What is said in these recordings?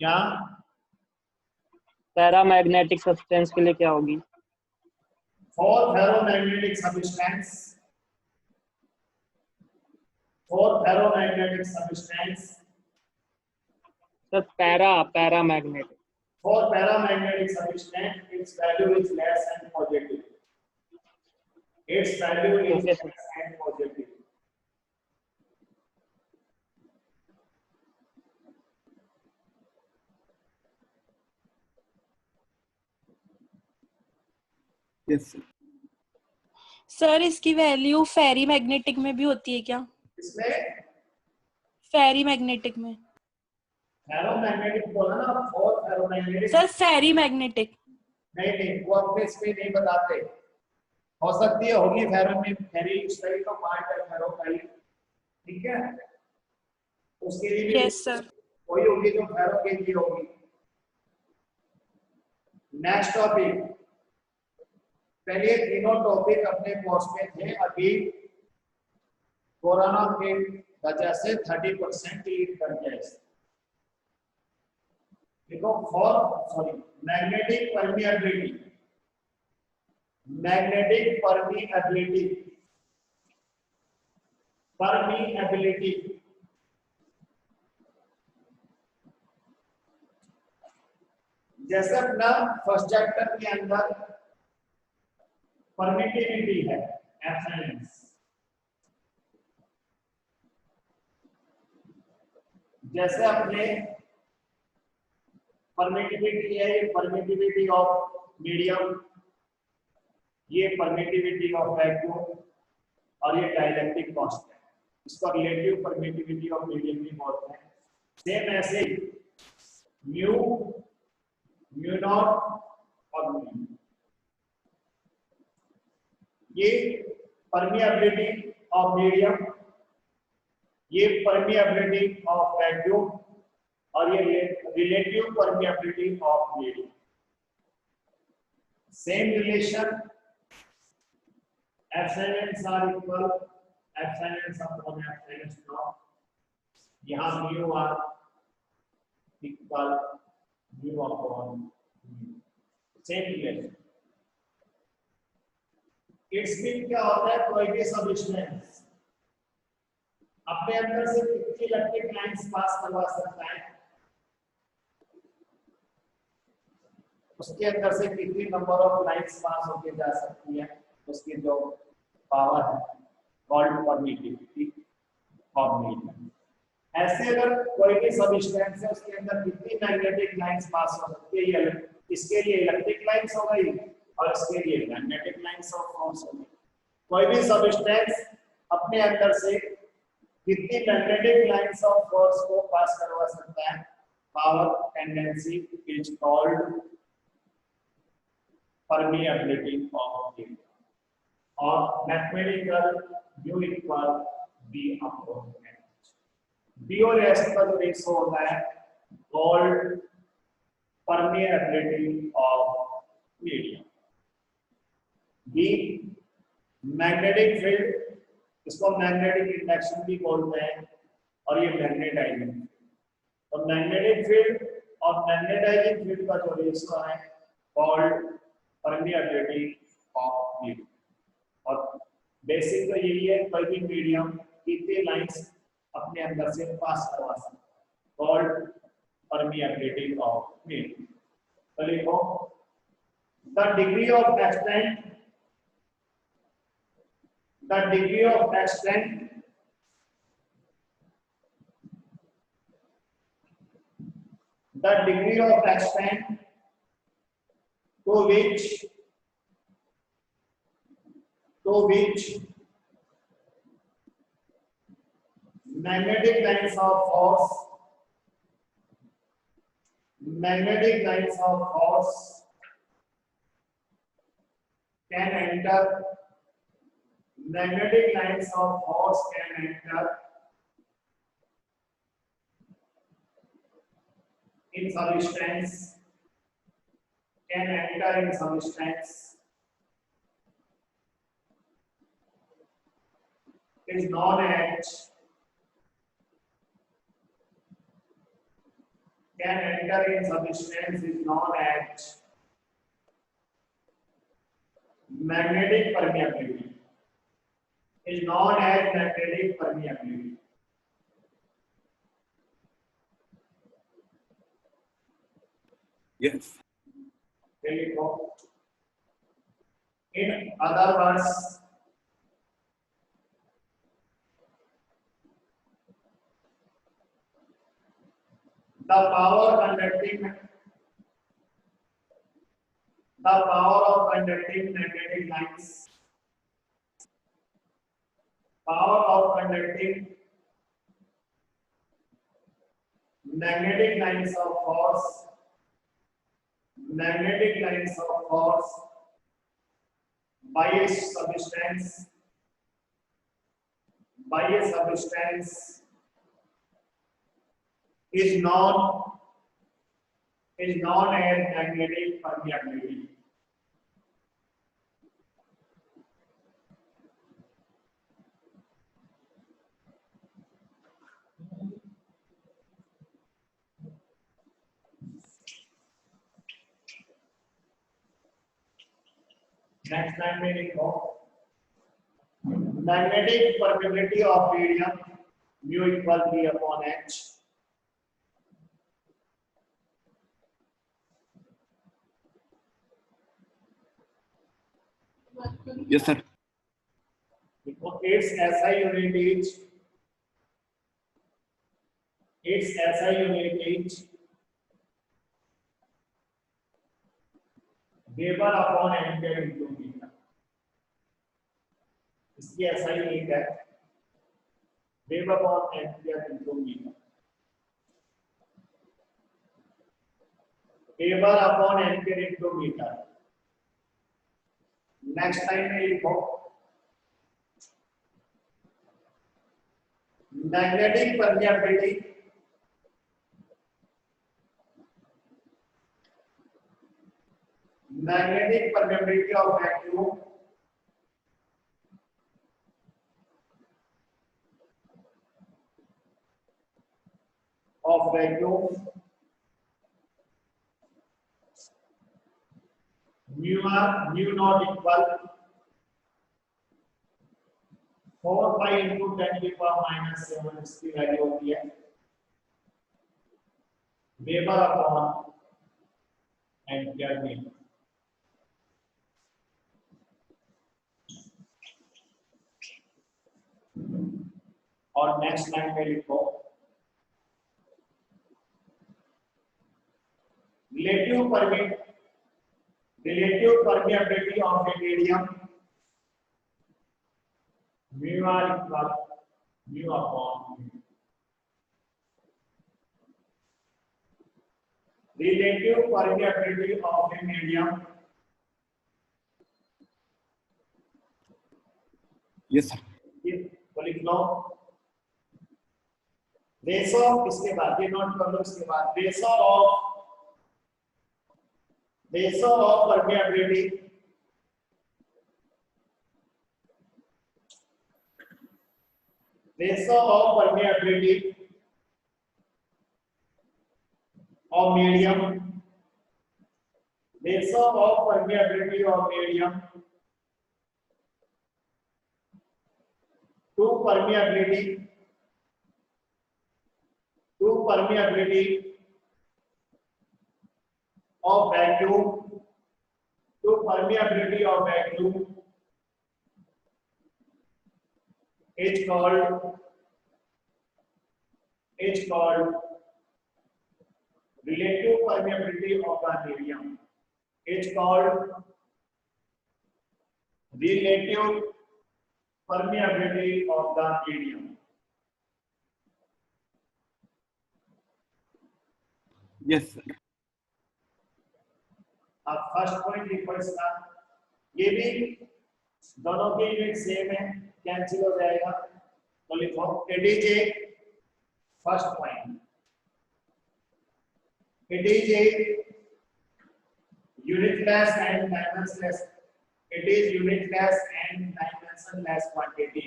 क्या paramagnetic substance के लिए क्या होगी? For ferromagnetic substance, for ferromagnetic substance, sir paramagnetic. for paramagnetic substance, its value is less and positive. Its value is okay sir. less and positive. Yes sir. Sir इसकी value फेरी magnetic में भी होती है क्या? इसमें फेरी मैग्नेटिक में। Ferromagnetic बोला ना, for ferromagnetic. Sir ferrimagnetic नहीं, वो अपने इसमें नहीं बताते। हो सकती है होगी फेरो में, फेरी उसका तो पार्ट है फेरो का ही, ठीक है। उसके लिए भी यस सर। वही होगी जो फेरो के लिए होगी। नेक्स्ट टॉपिक, पहले तीनों टॉपिक अपने कोर्स में थे, अभी कोरोना के वजह से 30% डिलीट कर दिया है। देखो मैग्नेटिक परमिएबिलिटी, मैग्नेटिक परमिएबिलिटी जैसे अपना फर्स्ट चैप्टर के अंदर परमिटिविटी है, एब्सोल्यूट, जैसे अपने परमिटिविटी है, ये परमिटिविटी ऑफ मीडियम, ये परमिटिविटी ऑफ वैक्यूम, और ये डाइलेक्ट्रिक कांस्टेंट, इसको रिलेटिव परमिटिविटी ऑफ मीडियम भी बोलते हैं। सेम ऐसे म्यू नॉट और म्यू, ये परमिएबिलिटी ऑफ मीडियम, ये परमिएबिलिटी ऑफ वैक्यूम, और ये relative permeability of medium. Same relation, epsilons r equal epsilons upon epsilons naught, यहाँ mu r equal mu upon mu, same relation. It's mean क्या होता है, कोई भी सब्सटेंस अपने अंदर से कितनी इलेक्ट्रिक लाइंस पास करवा सकता है, उसके अंदर से कितनी नंबर ऑफ लाइंस पास होके जा सकती है, उसकी जो पावर है, कॉल्ड परमिटिविटी ऑफ मीडियम। ऐसे अगर कोई भी सब्सटेंस है, उसके अंदर कितनी मैग्नेटिक लाइंस पास हो सकती है, इसके लिए इलेक्ट्रिक लाइंस हो गई और इसके लिए मैग्नेटिक लाइंस ऑफ फोर्स हो गई। कोई भी सब्सटेंस अपने अंदर से कितनी मैग्नेटिक लाइंस ऑफ फोर्स को पास करवा सकता है, power tendency is called permeability of medium, और mathematical mu equal B upon H. B और एच का जो रेशो होता है called permeability of medium. B magnetic field, इसको मैग्नेटिक इंडक्शन भी बोलते हैं, और ये मैग्नेटाइजिंग। तो मैग्नेटिक फील्ड और मैग्नेटाइजिंग फील्ड का जो रेशो है कॉल्ड परमिएबिलिटी ऑफ मीडियम। और बेसिक तो यही है, कोई भी मीडियम कितनी लाइंस अपने अंदर से पास करवा सकता है, कॉल्ड परमिएबिलिटी ऑफ मीडियम। तो लिखो, the degree of extent, the degree of extent to which magnetic lines of force can enter, magnetic lines of force can enter in substance, is known as can enter in substance is known as magnetic permeability. Is known as magnetic permeability. Yes. In other words, the power of conducting magnetic lines, power of conducting magnetic lines of force, magnetic lines of force by a substance is known as magnetic permeability. Next line में लिखो magnetic permeability of medium mu equal P upon H. Yes, sir. Its SI unit is Weber upon ampere into meter. इसकी SI unit है Weber upon ampere into meter. Weber upon ampere into meter. Next time में लिखो magnetic permeability of vacuum mu naught equal 4 pi into 10 to the power minus 7 इसकी value होती है Weber upon ampere meter. और next line में लिखो relative permeability of a medium mu r equal mu upon mu. Relative permeability of a medium. Yes, sir. तो लिख लो ratio इसके बाद ये नोट कर लो इसके बाद ratio of permeability of medium to permeability of vacuum is called relative permeability of the medium. It's called relative permeability of the medium. Yes, sir. अब first point लिखो इसका, ये भी दोनों के यूनिट सेम है, कैंसिल हो जाएगा, तो लिखो it is a first point, it is a unitless and dimensionless. It is unitless and dimensionless quantity.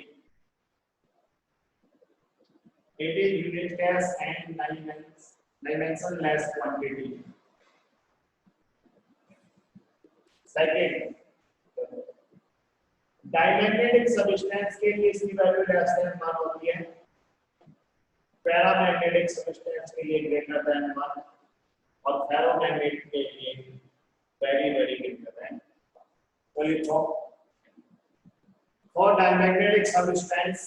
It is unitless and dimensionless dimensionless quantity. Second, diamagnetic substance के लिए इसकी वैल्यू लेस देन 1 होती है, paramagnetic substance के लिए greater than 1 और ferromagnetic के लिए वेरी वेरी ग्रेटर देन। तो लिखो for diamagnetic substance,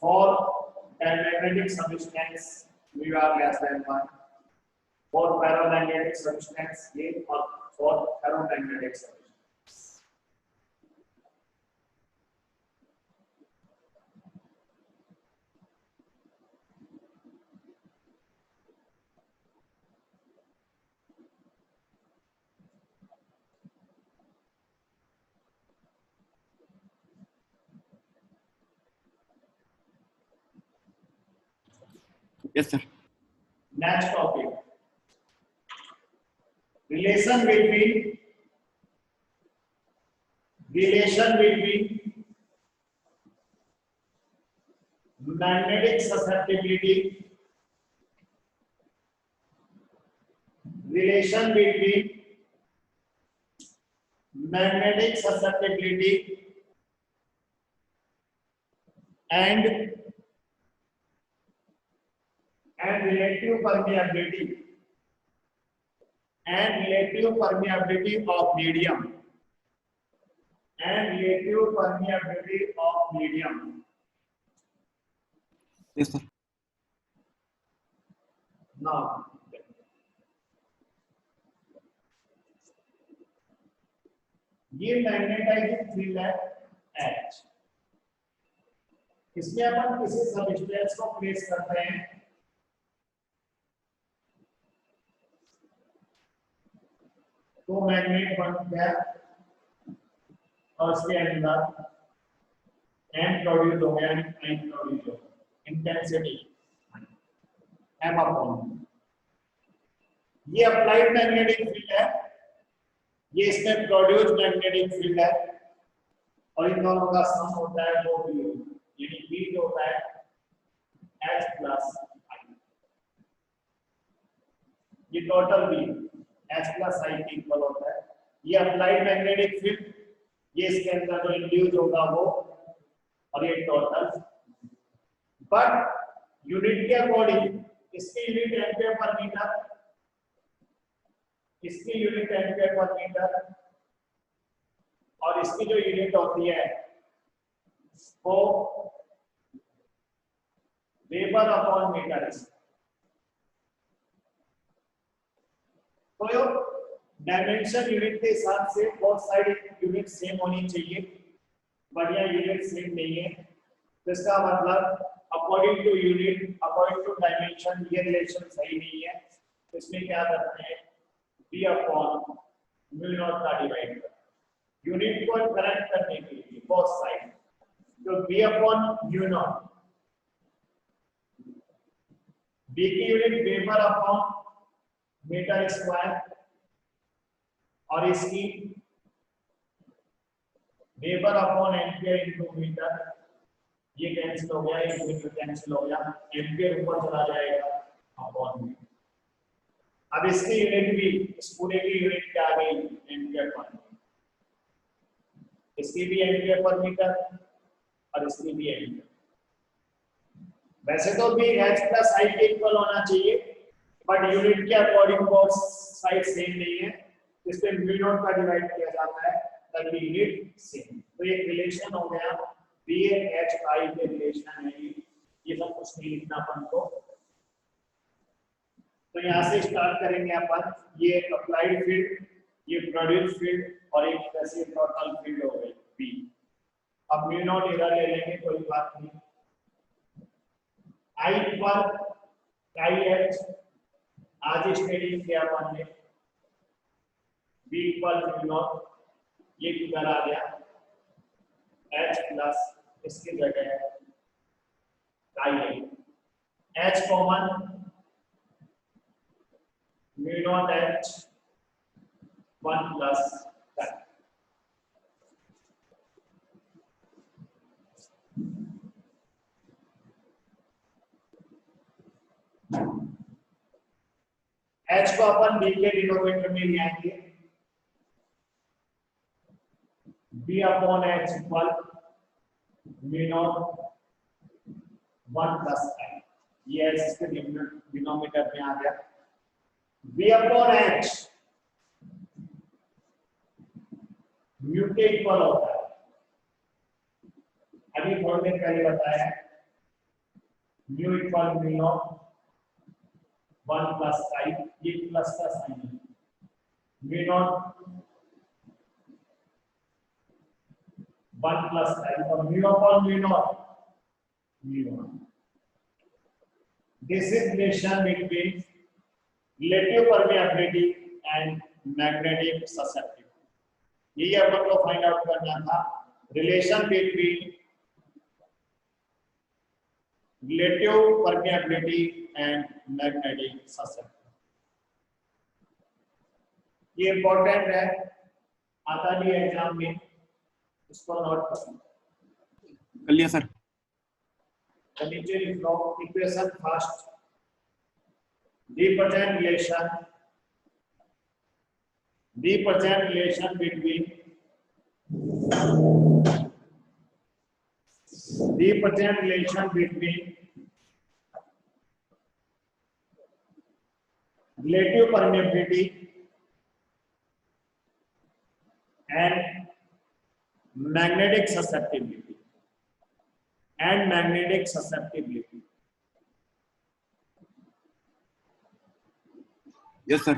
for diamagnetic substance mu are less than 1, for paramagnetic substance ये और for ferromagnetic substance। Yes, sir. Next topic, relation between magnetic susceptibility, relation between magnetic susceptibility and relative permeability of medium, Yes, sir. now ये magnetising field है H, इसमें अपन किसी substance को place करते हैं तो मैग्नेट बन गया और उसके अंदर M प्रोड्यूस हो गया, M प्रोड्यूस हो गया, इंटेंसिटी M अपॉन, ये अप्लाइड मैग्नेटिक फील्ड है, ये इसमें प्रोड्यूस मैग्नेटिक फील्ड है और इन दोनों का सम होता है वो भी, यानी B जो होता है H प्लस I, ये total B H plus I के इक्वल होता है। ये अप्लाइड मैग्नेटिक फील्ड, ये इसके अंदर जो इंड्यूस होगा वो, और ये टोटल, बट यूनिट के अकॉर्डिंग इसकी यूनिट एम्पीयर पर मीटर, इसकी यूनिट एम्पीयर पर मीटर और इसकी जो यूनिट होती है वो वेबर अपॉन मीटर। तो डायमेंशन यूनिट के हिसाब से बोथ साइड यूनिट सेम होनी चाहिए, बढ़िया यूनिट सेम नहीं है, तो इसका मतलब according to unit, according to dimension ये रिलेशन सही नहीं है। तो इसमें क्या करते हैं, b अपॉन म्यू नॉट का डिवाइड करते हैं यूनिट को करेक्ट करने के लिए बोथ साइड, तो b upon mu naught, b की unit weber upon meter square और इसकी weber upon ampere into meter, ये कैंसिल हो गया, ये मीटर कैंसिल हो गया, एम्पियर ऊपर चला जाएगा अपॉन मीटर। अब इसकी यूनिट भी, इस पूरे की यूनिट क्या आ गई, एम्पियर पर मीटर, इसकी भी एम्पियर पर मीटर और इसकी भी एम्पियर। वैसे तो भी H प्लस I के इक्वल होना चाहिए, बट यूनिट के अकॉर्डिंग बोथ साइड सेम नहीं है, इसमें म्यू नॉट का डिवाइड किया जाता है ताकि यूनिट सेम। तो ये रिलेशन हो गया, BH I के रिलेशन है ये सब कुछ नहीं लिखना अपन को। तो यहाँ से स्टार्ट करेंगे अपन, ये अप्लाइड फील्ड, ये प्रोड्यूस फील्ड और एक वैसे टोटल फील्ड हो गई B। अब म्यू नॉट इधर ले लेंगे, कोई बात नहीं। I पर chi H आज स्टडी किया अपन ने, B इक्वल म्यू नॉट, ये किधर आ गया H प्लस, इसकी जगह है chi H common mu naught H 1 plus chi। H को अपन B के डिनोमिनेटर में ले आएंगे, B upon H equal mu naught 1 plus I, ये H के डिनोमिनेटर में आ गया। B अपॉन H म्यू के इक्वल होता है, अभी थोड़ी देर पहले बताया, mu equal mu naught 1 plus I, ये प्लस का साइन है, म्यू नॉट 1 प्लस I और mu upon mu not mu naught. This is relation between relative permeability and magnetic susceptibility। यही अपन को फाइंड आउट करना था, relation between relative permeability and magnetic susceptibility। ये important है, आता भी एग्जाम में, इसको नोट करो। कर लिया सर। नीचे लिख लो equation first, D% relation between D% relation between relative permeability and magnetic susceptibility yes sir.